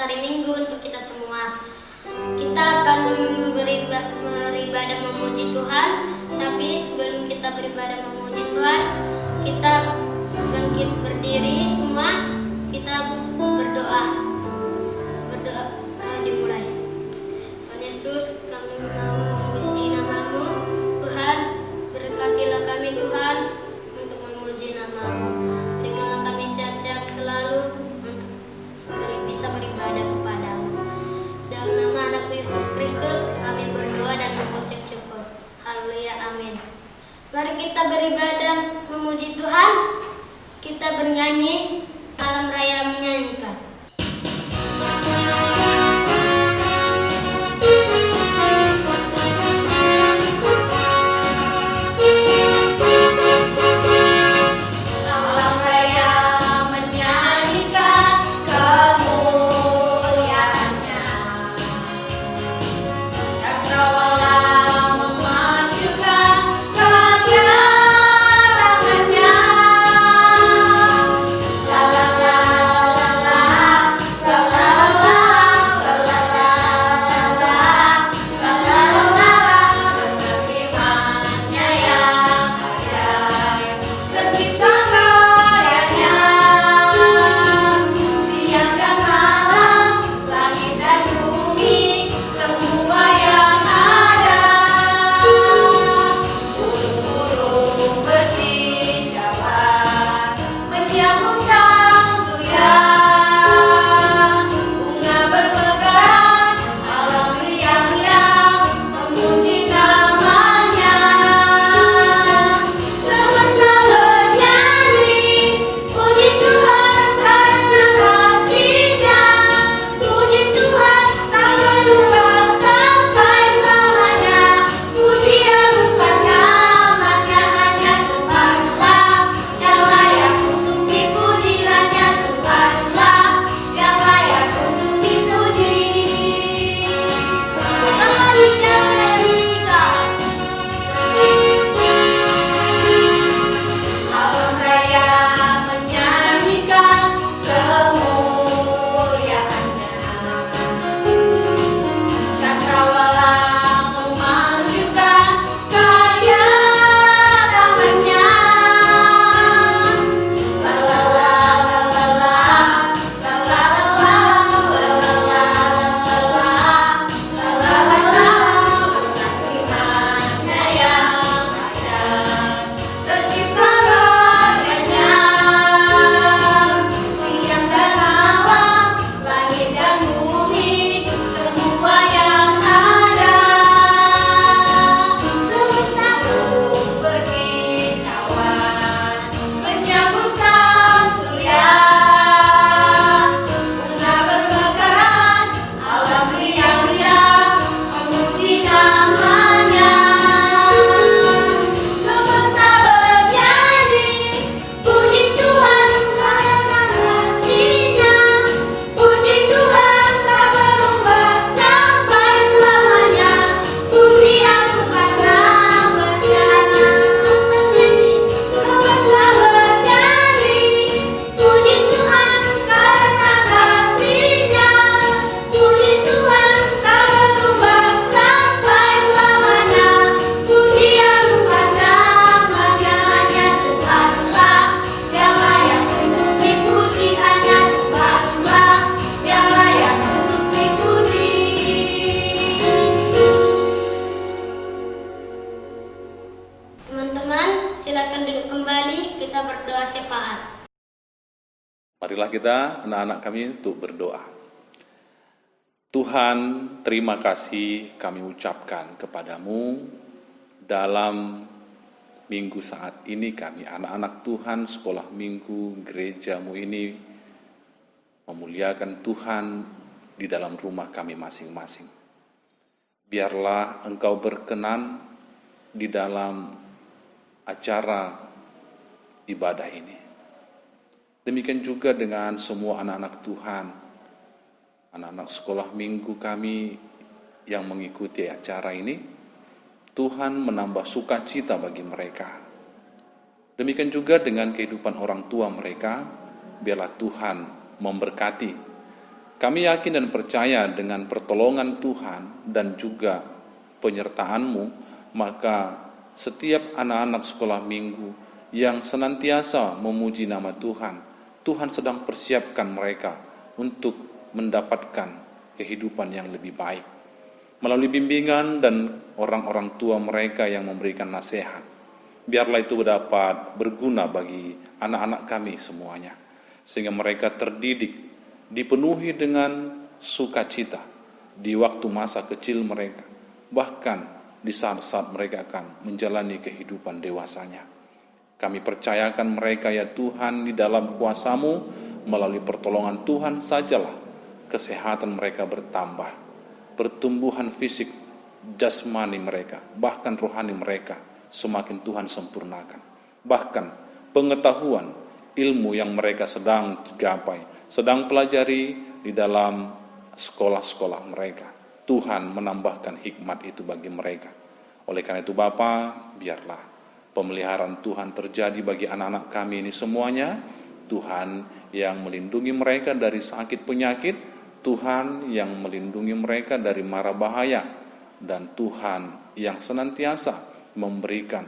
hari Minggu untuk kita semua. Kita akan beribadah memuji Tuhan, tapi sebelum kita beribadah memuji Tuhan, kita bangkit berdiri semua, kita berdoa. Berdoa dimulai. Tuhan Yesus, kami mau memuji nama-Mu. Tuhan, berkatilah kami Tuhan untuk memuji nama-Mu. Berikanlah kami sehat-sehat selalu untuk bisa beribadah kepada-Mu. Dalam nama Anak-Mu Yesus Kristus, kami berdoa dan mengucap syukur. Haleluya, amin. Mari kita beribadah memuji Tuhan. Kita bernyanyi, Alam Raya menyanyikan. Marilah kita, anak-anak kami, untuk berdoa. Tuhan, terima kasih kami ucapkan kepadamu dalam minggu saat ini kami, anak-anak Tuhan, sekolah minggu, gerejamu ini, memuliakan Tuhan di dalam rumah kami masing-masing. Biarlah Engkau berkenan di dalam acara ibadah ini. Demikian juga dengan semua anak-anak Tuhan, anak-anak sekolah minggu kami yang mengikuti acara ini. Tuhan menambah sukacita bagi mereka. Demikian juga dengan kehidupan orang tua mereka, biarlah Tuhan memberkati Kami yakin dan percaya dengan pertolongan Tuhan dan juga penyertaan-Mu, maka setiap anak-anak sekolah minggu yang senantiasa memuji nama Tuhan, Tuhan sedang persiapkan mereka untuk mendapatkan kehidupan yang lebih baik melalui bimbingan dan orang-orang tua mereka yang memberikan nasihat. Biarlah itu dapat berguna bagi anak-anak kami semuanya, sehingga mereka terdidik, dipenuhi dengan sukacita di waktu masa kecil mereka, bahkan di saat-saat mereka akan menjalani kehidupan dewasanya. Kami percayakan mereka ya Tuhan di dalam kuasa-Mu, melalui pertolongan Tuhan sajalah kesehatan mereka bertambah, pertumbuhan fisik, jasmani mereka, bahkan rohani mereka semakin Tuhan sempurnakan. Bahkan pengetahuan, ilmu yang mereka sedang gapai, sedang pelajari di dalam sekolah-sekolah mereka, Tuhan menambahkan hikmat itu bagi mereka. Oleh karena itu Bapa, biarlah pemeliharaan Tuhan terjadi bagi anak-anak kami ini semuanya. Tuhan yang melindungi mereka dari sakit penyakit, Tuhan yang melindungi mereka dari mara bahaya, dan Tuhan yang senantiasa memberikan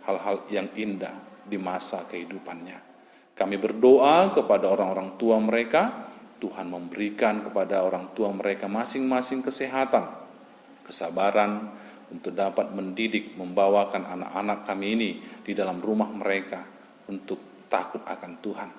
hal-hal yang indah di masa kehidupannya. Kami berdoa kepada orang-orang tua mereka, Tuhan memberikan kepada orang tua mereka masing-masing kesehatan, kesabaran untuk dapat mendidik, membawakan anak-anak kami ini di dalam rumah mereka untuk takut akan Tuhan.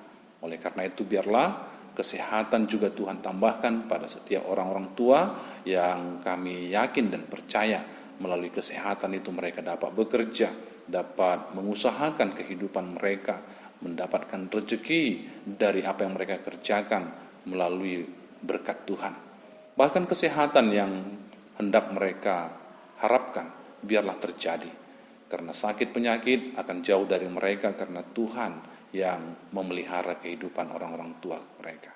Oleh karena itu biarlah kesehatan juga Tuhan tambahkan pada setiap orang-orang tua yang kami yakin dan percaya melalui kesehatan itu mereka dapat bekerja, dapat mengusahakan kehidupan mereka, mendapatkan rezeki dari apa yang mereka kerjakan melalui berkat Tuhan. Bahkan kesehatan yang hendak mereka harapkan biarlah terjadi, karena sakit penyakit akan jauh dari mereka karena Tuhan yang memelihara kehidupan orang-orang tua mereka.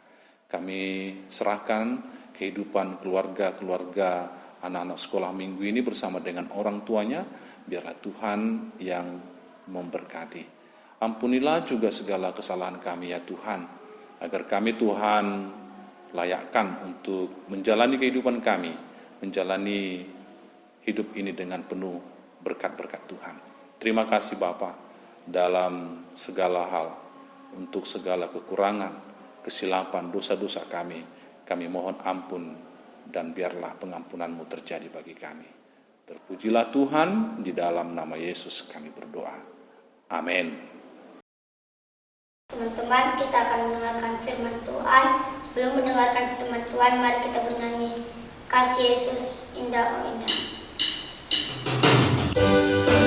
Kami serahkan kehidupan keluarga-keluarga anak-anak sekolah minggu ini bersama dengan orang tuanya, biarlah Tuhan yang memberkati. Ampunilah juga segala kesalahan kami ya Tuhan, agar kami Tuhan layakkan untuk menjalani kehidupan kami, menjalani hidup ini dengan penuh berkat-berkat Tuhan. Terima kasih Bapa dalam segala hal, untuk segala kekurangan, kesilapan, dosa-dosa kami mohon ampun, dan biarlah pengampunan-Mu terjadi bagi kami. Terpujilah Tuhan, di dalam nama Yesus kami berdoa. Amin. Teman-teman, kita akan mendengarkan firman Tuhan. Sebelum mendengarkan firman Tuhan, mari kita bernyanyi Kasih Yesus Indah Oh Indah. Lebih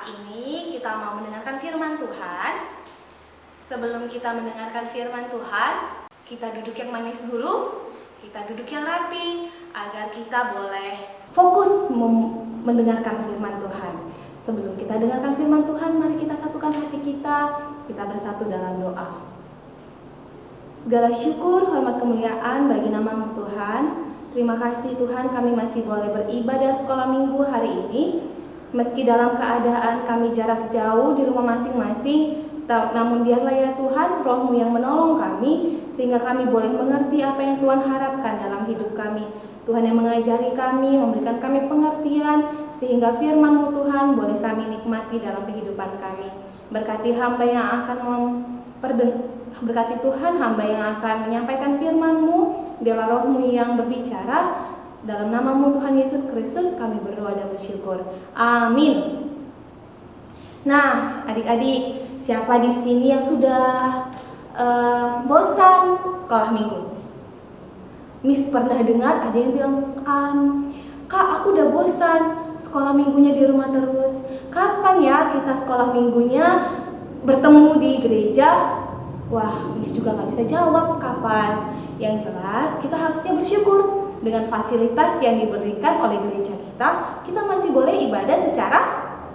saat ini kita mau mendengarkan firman Tuhan. Sebelum kita mendengarkan firman Tuhan, kita duduk yang manis dulu, kita duduk yang rapi, agar kita boleh fokus mendengarkan firman Tuhan. Sebelum kita dengarkan firman Tuhan, mari kita satukan hati kita bersatu dalam doa. Segala syukur, hormat, kemuliaan bagi nama Tuhan. Terima kasih Tuhan, kami masih boleh beribadah sekolah minggu hari ini. Meski dalam keadaan kami jarak jauh di rumah masing-masing, namun biarlah ya Tuhan, Roh-Mu yang menolong kami, sehingga kami boleh mengerti apa yang Tuhan harapkan dalam hidup kami. Tuhan yang mengajari kami, memberikan kami pengertian, sehingga firman-Mu Tuhan boleh kami nikmati dalam kehidupan kami. Berkati hamba yang akan berkati Tuhan hamba yang akan menyampaikan firman-Mu, biarlah Roh-Mu yang berbicara. Dalam nama-Mu Tuhan Yesus Kristus kami berdoa dan bersyukur. Amin. Nah, adik-adik, siapa di sini yang sudah bosan sekolah minggu? Miss pernah dengar ada yang bilang, Kak, aku udah bosan sekolah minggunya di rumah terus. Kapan ya kita sekolah minggunya bertemu di gereja? Wah, Miss juga gak bisa jawab kapan. Yang jelas kita harusnya bersyukur dengan fasilitas yang diberikan oleh gereja kita masih boleh ibadah secara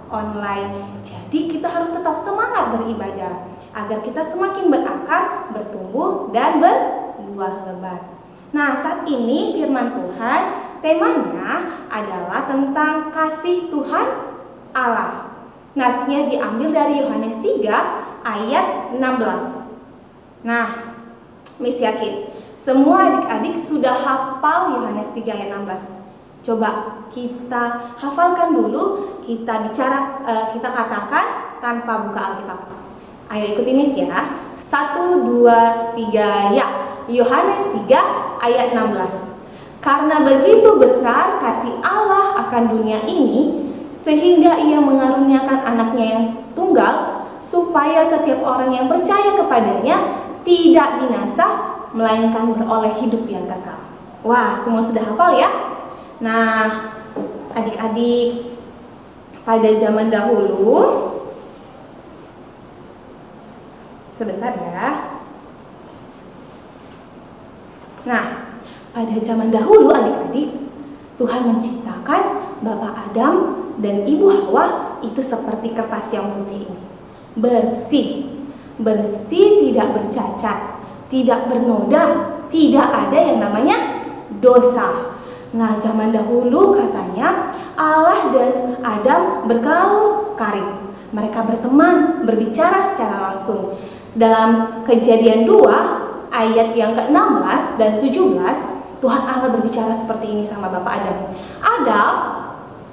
online. Jadi kita harus tetap semangat beribadah agar kita semakin berakar, bertumbuh, dan berbuah lebat. Nah, saat ini firman Tuhan temanya adalah tentang kasih Tuhan Allah. Natsnya diambil dari Yohanes 3 ayat 16. Nah, Miss yakin semua adik-adik sudah hafal Yohanes 3 ayat 16. Coba kita hafalkan dulu, kita katakan tanpa buka Alkitab. Ayo ikuti Miss ya. 1, 2, 3, ya. Yohanes 3 ayat 16. Karena begitu besar kasih Allah akan dunia ini, sehingga Ia mengaruniakan anaknya yang tunggal, supaya setiap orang yang percaya kepadanya tidak binasa, melainkan beroleh hidup yang kekal. Wah, semua sudah hafal ya? Nah, adik-adik, pada zaman dahulu, sebentar ya. Nah, pada zaman dahulu adik-adik, Tuhan menciptakan Bapak Adam dan Ibu Hawa itu seperti kertas yang putih ini. Bersih, tidak bercacat, tidak bernoda, tidak ada yang namanya dosa. Nah, zaman dahulu katanya Allah dan Adam bergaul karib. Mereka berteman, berbicara secara langsung. Dalam Kejadian 2 ayat yang ke-16 dan 17, Tuhan Allah berbicara seperti ini sama Bapak Adam. Adam,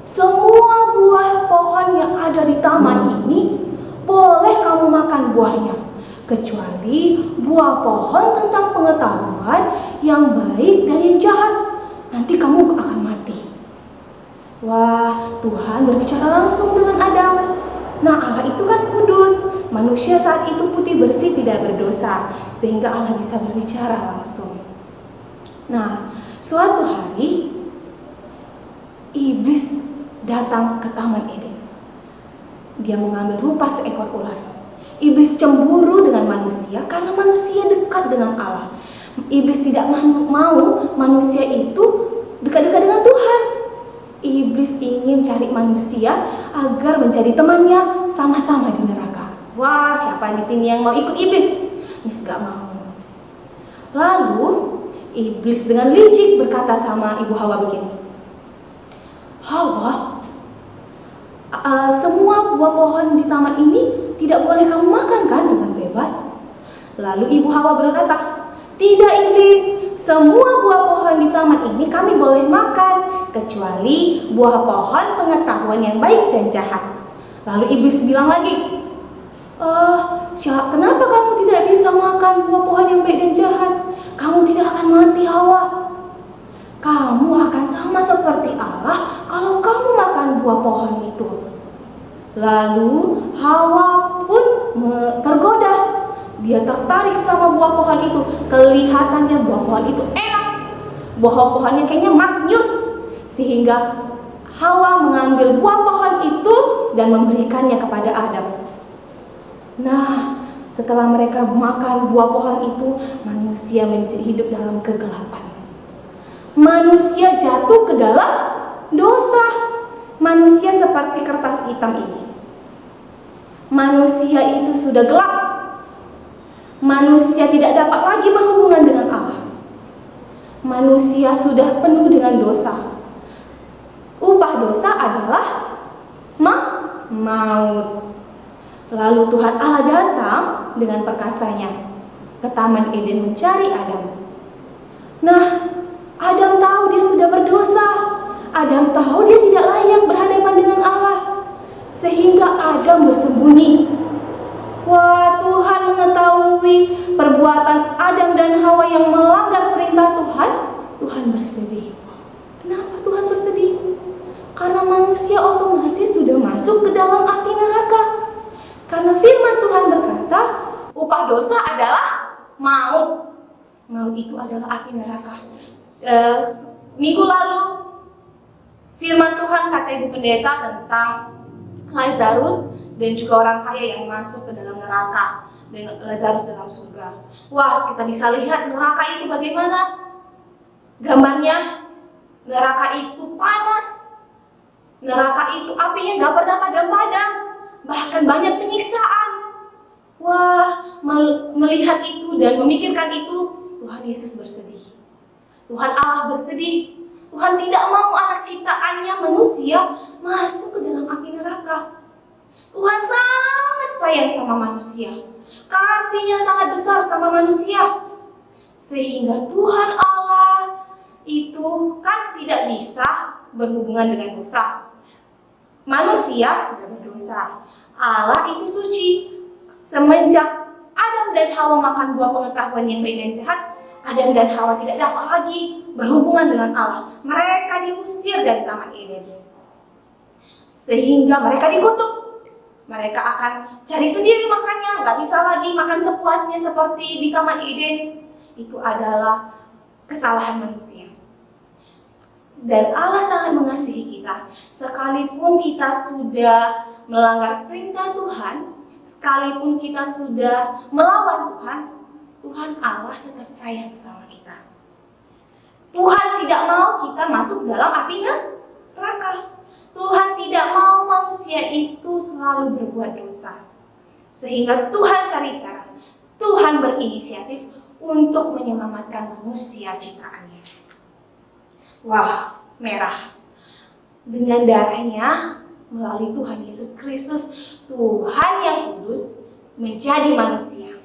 semua buah pohon yang ada di taman ini boleh kamu makan buahnya, kecuali buah pohon tentang pengetahuan yang baik dan yang jahat. Nanti kamu akan mati. Wah, Tuhan berbicara langsung dengan Adam. Nah, Allah itu kan kudus. Manusia saat itu putih bersih, tidak berdosa, sehingga Allah bisa berbicara langsung. Nah, suatu hari iblis datang ke Taman Eden. Dia mengambil rupa seekor ular. Iblis cemburu dengan manusia karena manusia dekat dengan Allah. Iblis tidak mau manusia itu dekat-dekat dengan Tuhan. Iblis ingin cari manusia agar menjadi temannya sama-sama di neraka. Wah, siapa di sini yang mau ikut iblis? Iblis gak mau. Lalu iblis dengan licik berkata sama Ibu Hawa begini, Hawa, semua buah pohon di taman ini tidak boleh kamu makan kan dengan bebas? Lalu Ibu Hawa berkata, tidak iblis, semua buah pohon di taman ini kami boleh makan, kecuali buah pohon pengetahuan yang baik dan jahat. Lalu iblis bilang lagi, kenapa kamu tidak bisa makan buah pohon yang baik dan jahat? Kamu tidak akan mati, Hawa. Kamu akan sama seperti Allah kalau kamu makan buah pohon itu. Lalu Hawa pun tergoda. Dia tertarik sama buah pohon itu. Kelihatannya buah pohon itu enak. Buah pohonnya kayaknya maknyus. Sehingga Hawa mengambil buah pohon itu dan memberikannya kepada Adam. Nah, setelah mereka makan buah pohon itu, manusia hidup dalam kegelapan. Manusia jatuh ke dalam dosa. Manusia seperti kertas hitam ini. Manusia itu sudah gelap. Manusia tidak dapat lagi berhubungan dengan Allah. Manusia sudah penuh dengan dosa. Upah dosa adalah maut. Lalu Tuhan Allah datang dengan perkasanya ke Taman Eden mencari Adam. Nah, Adam tahu dia sudah berdosa. Adam tahu dia tidak layak berhadapan dengan Allah. Sehingga Adam bersembunyi. Wah, Tuhan mengetahui perbuatan Adam dan Hawa yang melanggar perintah Tuhan. Tuhan bersedih. Kenapa Tuhan bersedih? Karena manusia otomatis sudah masuk ke dalam api neraka. Karena firman Tuhan berkata, upah dosa adalah maut. Maut itu adalah api neraka. Minggu lalu, firman Tuhan kata Ibu Pendeta tentang Lazarus dan juga orang kaya yang masuk ke dalam neraka dan Lazarus dalam surga. Wah, kita bisa lihat neraka itu bagaimana gambarnya. Neraka itu panas. Neraka itu apinya gak pernah padam-padam. Bahkan banyak penyiksaan. Wah, melihat itu dan memikirkan itu, Tuhan Yesus bersedih. Tuhan Allah bersedih. Tuhan tidak mau anak ciptaannya manusia masuk ke dalam api neraka. Tuhan sangat sayang sama manusia. Kasihnya sangat besar sama manusia. Sehingga Tuhan Allah itu kan tidak bisa berhubungan dengan dosa. Manusia sudah berdosa. Allah itu suci. Semenjak Adam dan Hawa makan buah pengetahuan yang baik dan jahat, Adam dan Hawa tidak dapat lagi berhubungan dengan Allah. Mereka diusir dari Taman Eden. Sehingga mereka dikutuk. Mereka akan cari sendiri makannya, nggak bisa lagi makan sepuasnya seperti di Taman Eden. Itu adalah kesalahan manusia. Dan Allah sangat mengasihi kita. Sekalipun kita sudah melanggar perintah Tuhan, sekalipun kita sudah melawan Tuhan, Tuhan Allah tetap sayang sama kita. Tuhan tidak mau kita masuk dalam api neraka. Tuhan tidak mau manusia itu selalu berbuat dosa. Sehingga Tuhan cari cara. Tuhan berinisiatif untuk menyelamatkan manusia ciptaannya. Wah, merah. Dengan darahnya, melalui Tuhan Yesus Kristus, Tuhan yang kudus menjadi manusia.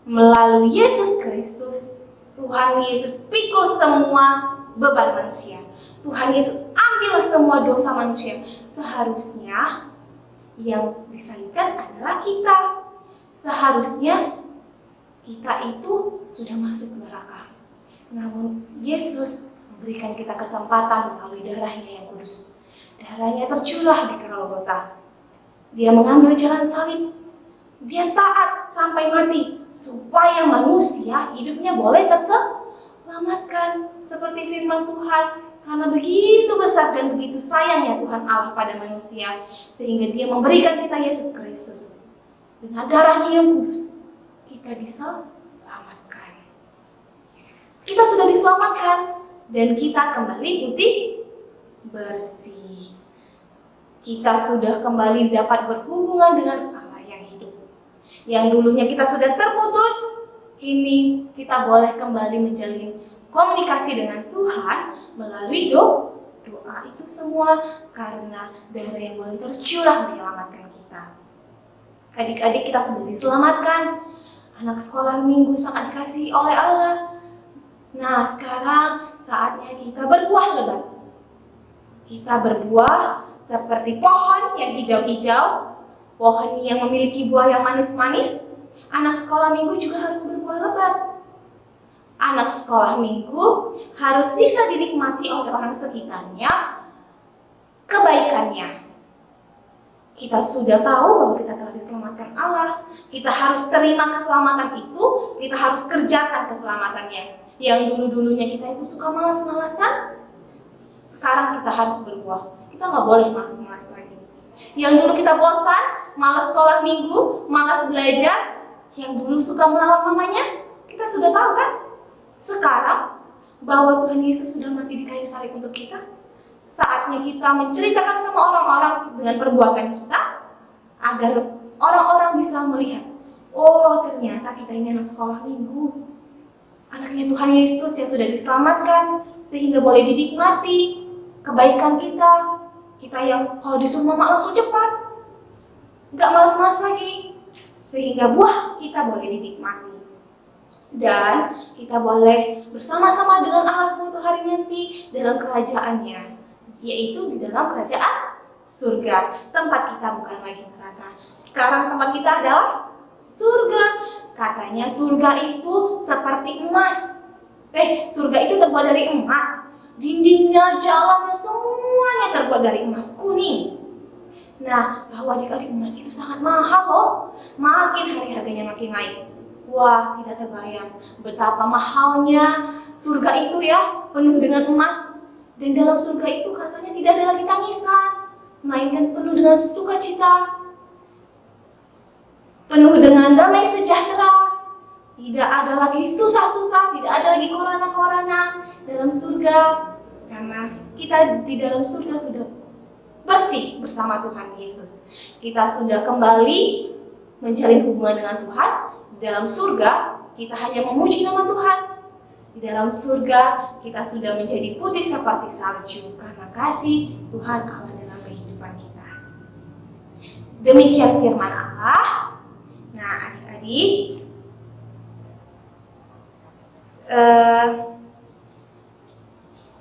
Melalui Yesus Kristus, Tuhan Yesus pikul semua beban manusia. Tuhan Yesus ambil semua dosa manusia. Seharusnya yang disalibkan adalah kita. Seharusnya kita itu sudah masuk neraka. Namun Yesus memberikan kita kesempatan melalui darahnya yang kudus. Darahnya tercurah di Golgota. Dia mengambil jalan salib. Dia taat sampai mati supaya manusia hidupnya boleh terselamatkan seperti firman Tuhan. Karena begitu besar dan begitu sayangnya Tuhan Allah pada manusia, sehingga Dia memberikan kita Yesus Kristus. Dengan darahnya yang kudus, kita diselamatkan. Kita sudah diselamatkan dan kita kembali putih bersih. Kita sudah kembali dapat berhubungan dengan Allah yang hidup. Yang dulunya kita sudah terputus, kini kita boleh kembali menjalin komunikasi dengan Tuhan melalui doa itu semua karena darah yang boleh tercurah menyelamatkan kita. Adik-adik, kita sudah diselamatkan. Anak sekolah minggu sangat dikasihi oleh Allah. Nah, sekarang saatnya kita berbuah lebat. Kita berbuah seperti pohon yang hijau-hijau, pohon yang memiliki buah yang manis-manis. Anak sekolah minggu juga harus berbuah lebat. Anak sekolah minggu harus bisa dinikmati oleh orang sekitarnya kebaikannya. Kita sudah tahu bahwa kita telah diselamatkan Allah. Kita harus terima keselamatan itu, kita harus kerjakan keselamatannya. Yang dulu-dulunya kita itu suka malas-malasan, Sekarang kita harus berbuah. Kita nggak boleh malas-malas lagi. Yang dulu kita bosan, malas sekolah minggu, malas belajar, yang dulu suka melawan mamanya, kita sudah tahu kan? Sekarang bahwa Tuhan Yesus sudah mati di kayu salib untuk kita. Saatnya kita menceritakan sama orang-orang dengan perbuatan kita, agar orang-orang bisa melihat, oh ternyata kita ini anak sekolah minggu, anaknya Tuhan Yesus yang sudah diselamatkan, sehingga boleh dinikmati kebaikan kita. Kita yang kalau disuruh mama langsung cepat, nggak malas-malas lagi, sehingga buah kita boleh dinikmati. Dan kita boleh bersama-sama dengan Allah suatu hari nanti dalam kerajaannya, yaitu di dalam kerajaan surga. Tempat kita bukan lagi neraka. Sekarang tempat kita adalah surga. Katanya surga itu seperti emas. Surga itu terbuat dari emas. Dindingnya, jalannya, semuanya terbuat dari emas kuning. Nah, bahwa adik-adik emas itu sangat mahal loh. Makin hari harganya makin naik. Wah, tidak terbayang betapa mahalnya surga itu ya, penuh dengan emas. Dan dalam surga itu katanya tidak ada lagi tangisan, melainkan penuh dengan sukacita, penuh dengan damai sejahtera. Tidak ada lagi susah-susah, tidak ada lagi korana-korana dalam surga. Karena kita di dalam surga sudah bersih bersama Tuhan Yesus. Kita sudah kembali menjalin hubungan dengan Tuhan. Di dalam surga kita hanya memuji nama Tuhan. Di dalam surga kita sudah menjadi putih seperti salju karena kasih Tuhan Allah dalam kehidupan kita. Demikian firman Allah. Nah, adik-adik,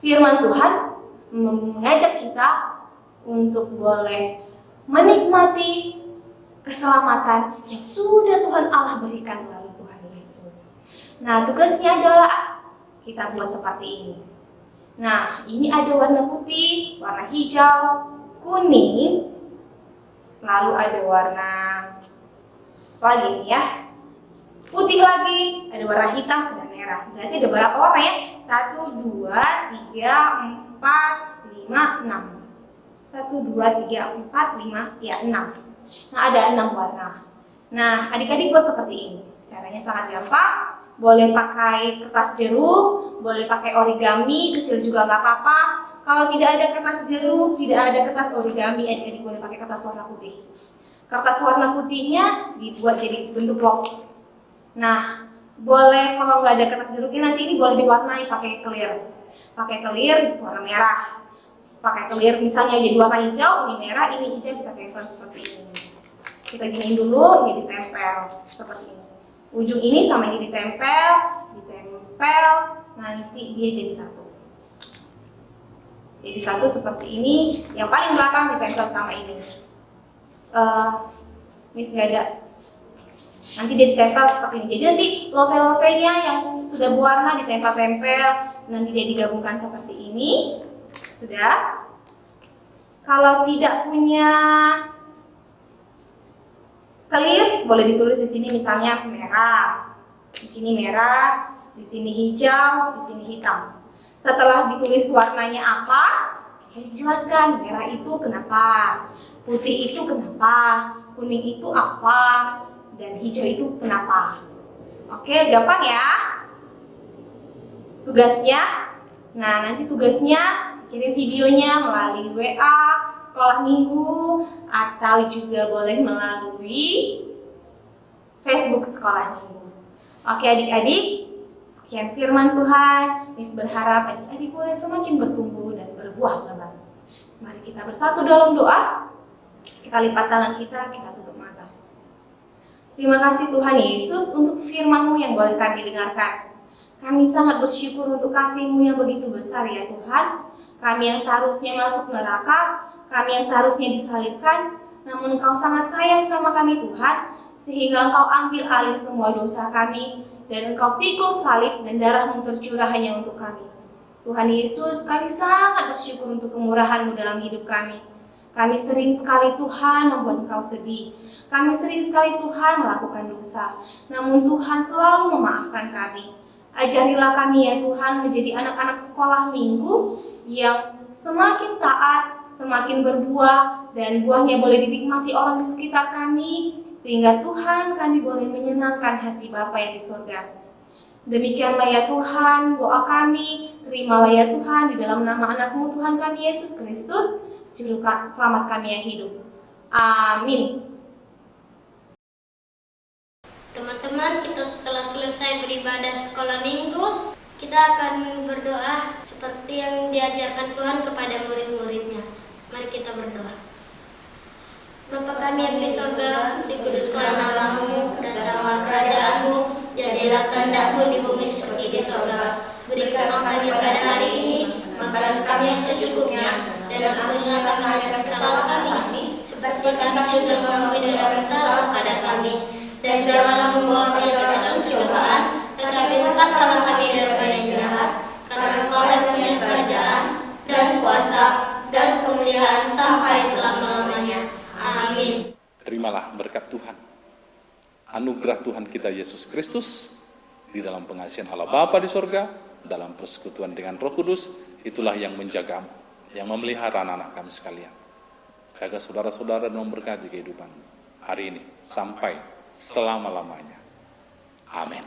firman Tuhan mengajak kita untuk boleh menikmati keselamatan yang sudah Tuhan Allah berikan melalui Tuhan Yesus. Nah, tugasnya adalah kita buat seperti ini. Nah, ini ada warna putih, warna hijau, kuning, lalu ada warna apa lagi nih ya? Putih lagi, ada warna hitam, ada merah. Berarti ada berapa warna ya? 1, 2, 3, 4, 5, 6. 1, 2, 3, 4, 5, ya 6. Nah, ada 6 warna. Nah, adik-adik buat seperti ini. Caranya sangat gampang. Boleh pakai kertas jeruk, boleh pakai origami, kecil juga nggak apa-apa. Kalau tidak ada kertas jeruk, tidak ada kertas origami, adik-adik boleh pakai kertas warna putih. Kertas warna putihnya dibuat jadi bentuk love. Nah, boleh kalau nggak ada kertas jeruknya, nanti ini boleh diwarnai pakai clear. Pakai clear warna merah. Pakai clear misalnya jadi warna hijau, ini merah, ini hijau, kita tempel seperti ini. Kita giniin dulu, ini ditempel seperti ini. Ujung ini sama ini ditempel, nanti dia jadi satu. Jadi satu seperti ini, yang paling belakang ditempel sama ini. Miss nggak ada. Nanti dia ditempel seperti ini. Jadi nanti love-nya yang sudah berwarna ditempel-tempel, nanti dia digabungkan seperti ini. Sudah. Kalau tidak punya clear, boleh ditulis di sini misalnya merah. Di sini merah, di sini hijau, di sini hitam. Setelah ditulis warnanya apa, dijelaskan merah itu kenapa, putih itu kenapa, kuning itu apa, dan hijau itu kenapa. Oke, gampang ya tugasnya. Nah, nanti tugasnya kirim videonya melalui WA, sekolah minggu, atau juga boleh melalui Facebook sekolah minggu. Oke adik-adik, sekian firman Tuhan. Miss berharap adik-adik boleh semakin bertumbuh dan berbuah lebat. Mari kita bersatu dalam doa. Kita lipat tangan kita tutup mata. Terima kasih Tuhan Yesus untuk firman-Mu yang boleh kami dengarkan. Kami sangat bersyukur untuk kasih-Mu yang begitu besar ya Tuhan. Kami yang seharusnya masuk neraka, kami yang seharusnya disalibkan, namun Engkau sangat sayang sama kami Tuhan, sehingga Engkau ambil alih semua dosa kami, dan Engkau pikul salib dan darah-Mu tercurah hanya untuk kami. Tuhan Yesus, kami sangat bersyukur untuk kemurahan-Mu dalam hidup kami. Kami sering sekali Tuhan membuat Engkau sedih. Kami sering sekali Tuhan melakukan dosa, namun Tuhan selalu memaafkan kami. Ajarilah kami ya Tuhan menjadi anak-anak sekolah minggu yang semakin taat, semakin berbuah, dan buahnya boleh dinikmati orang di sekitar kami, sehingga Tuhan kami boleh menyenangkan hati Bapa yang di surga. Demikianlah ya Tuhan doa kami, terimalah ya Tuhan di dalam nama anak-Mu Tuhan kami Yesus Kristus, Juru Selamat kami yang hidup. Amin. Teman-teman, kita telah selesai beribadah sekolah minggu. Kita akan berdoa seperti yang diajarkan Tuhan kepada murid-muridnya. Mari kita berdoa. Bapa kami yang di surga, dikuduskanlah nama-Mu, datanglah kerajaan-Mu, jadilah kehendak-Mu di bumi seperti di surga. Berikanlah kami pada hari ini makanan kami yang secukupnya, dan ampunilah kami atas kesalahan kami, seperti kami juga mengampuni orang bersalah kepada kami. Dan janganlah membawa kami ke dalam pencobaan, tetapi lepaskanlah kami daripada yang jahat, karena Engkau yang punya kerajaan dan kuasa dan kemuliaan sampai selama-lamanya. Amin. Terimalah berkat Tuhan, anugerah Tuhan kita Yesus Kristus, di dalam pengasihan Allah Bapa di sorga, dalam persekutuan dengan Roh Kudus, itulah yang menjagamu, yang memelihara anak-anak kami sekalian. Jaga saudara-saudara dan memberkati kehidupan hari ini sampai selama-lamanya. Amin.